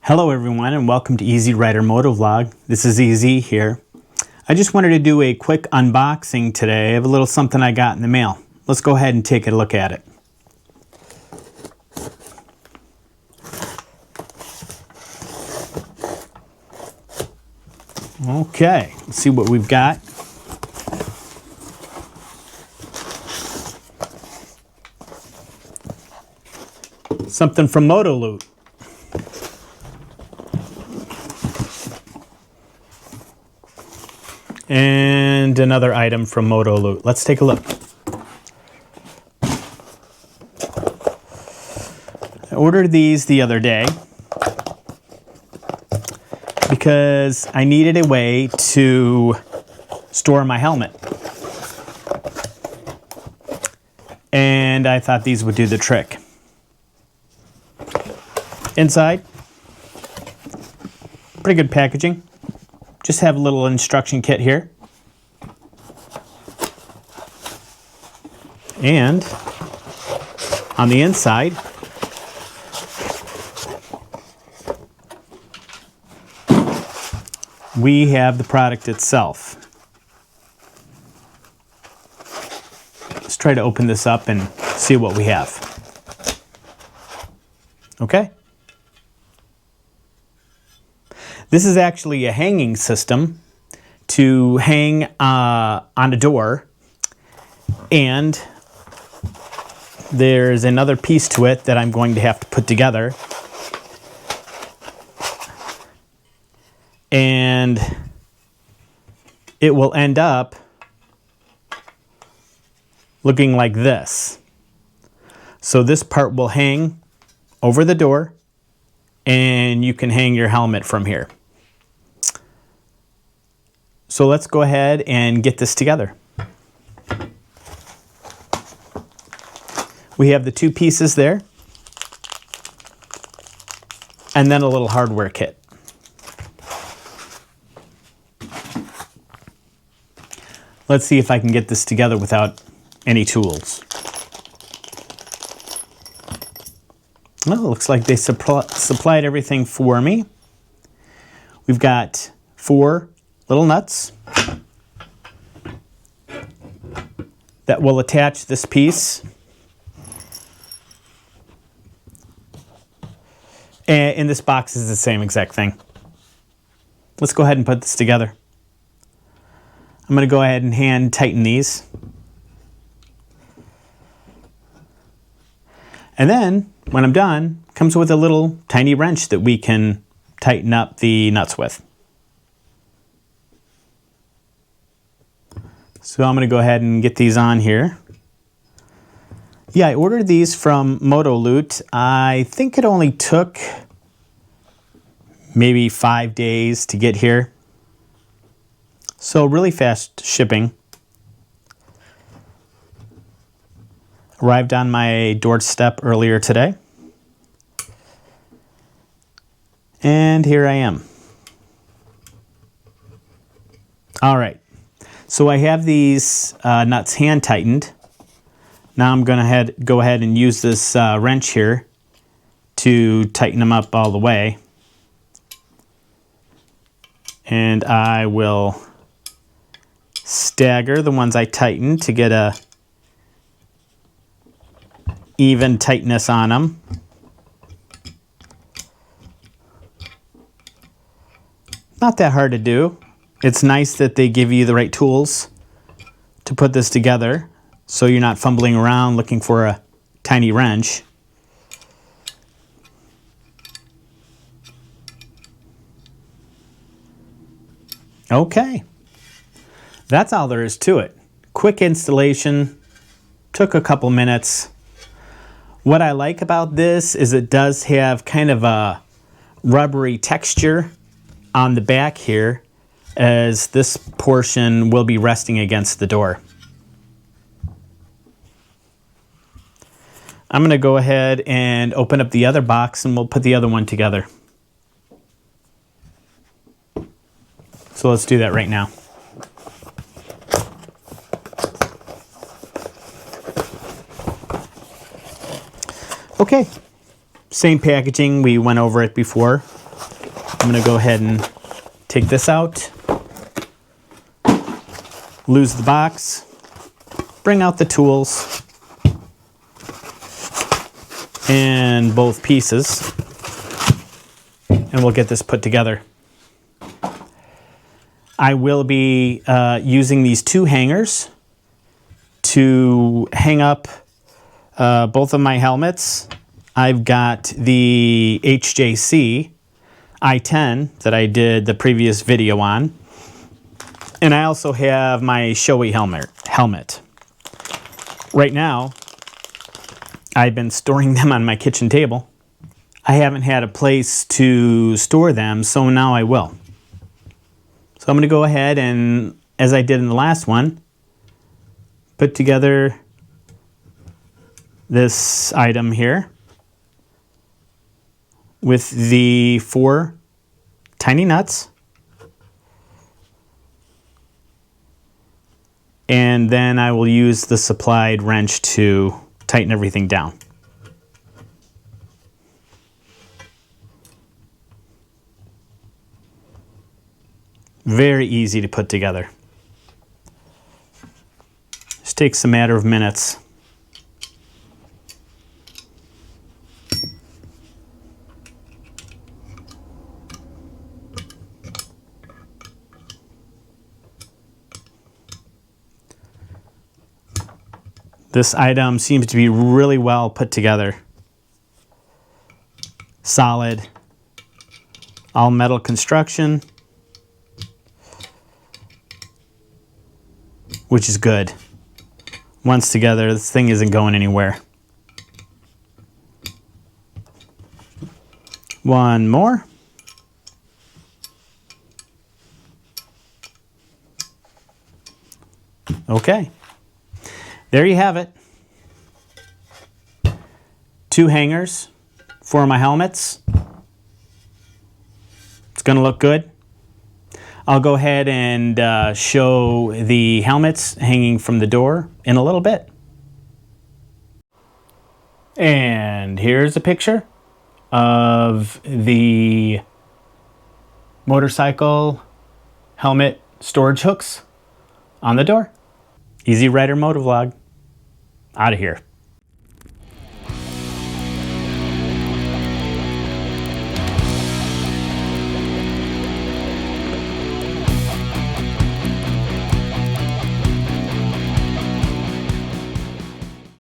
Hello everyone and welcome to Easy Rider Motovlog. This is EZ here. I just wanted to do a quick unboxing today. I have a little something I got in the mail. Let's go ahead and take a look at it. Okay, let's see what we've got. Something from MotoLoot. And another item from MotoLoot. Let's take a look. I ordered these the other day because I needed a way to store my helmet. And I thought these would do the trick. Inside, pretty good packaging. Just have a little instruction kit here. And on the inside, we have the product itself. Let's try to open this up and see what we have. Okay. This is actually a hanging system to hang on a door, and there's another piece to it that I'm going to have to put together. And it will end up looking like this. So this part will hang over the door, and you can hang your helmet from here. So let's go ahead and get this together. We have the two pieces there, and then a little hardware kit. Let's see if I can get this together without any tools. Well, it looks like they supplied everything for me. We've got 4 little nuts that will attach this piece. And in this box is the same exact thing. Let's go ahead and put this together. I'm going to go ahead and hand tighten these. And then, when I'm done, it comes with a little tiny wrench that we can tighten up the nuts with. So I'm going to go ahead and get these on here. Yeah, I ordered these from MotoLoot. I think it only took maybe 5 days to get here. So really fast shipping. Arrived on my doorstep earlier today. And here I am. All right. So I have these nuts hand tightened. Now I'm going to go ahead and use this wrench here to tighten them up all the way. And I will stagger the ones I tightened to get a even tightness on them. Not that hard to do. It's nice that they give you the right tools to put this together, so you're not fumbling around looking for a tiny wrench. Okay, that's all there is to it. Quick installation, took a couple minutes. What I like about this is it does have kind of a rubbery texture on the back here, as this portion will be resting against the door. I'm going to go ahead and open up the other box and we'll put the other one together. So let's do that right now. Okay, same packaging, we went over it before. I'm going to go ahead and take this out, lose the box, bring out the tools and both pieces, and we'll get this put together. I will be using these two hangers to hang up both of my helmets. I've got the HJC I-10 that I did the previous video on, and I also have my Shoei helmet. Right now, I've been storing them on my kitchen table. I haven't had a place to store them, so now I will. So I'm going to go ahead and, as I did in the last one, put together this item here with the 4 tiny nuts. And then I will use the supplied wrench to tighten everything down. Very easy to put together. Just takes a matter of minutes. This item seems to be really well put together. Solid, all metal construction, which is good. Once together, this thing isn't going anywhere. One more. Okay. There you have it. 2 hangers for my helmets. It's going to look good. I'll go ahead and show the helmets hanging from the door in a little bit. And here's a picture of the motorcycle helmet storage hooks on the door. Easy Rider Motovlog. Out of here.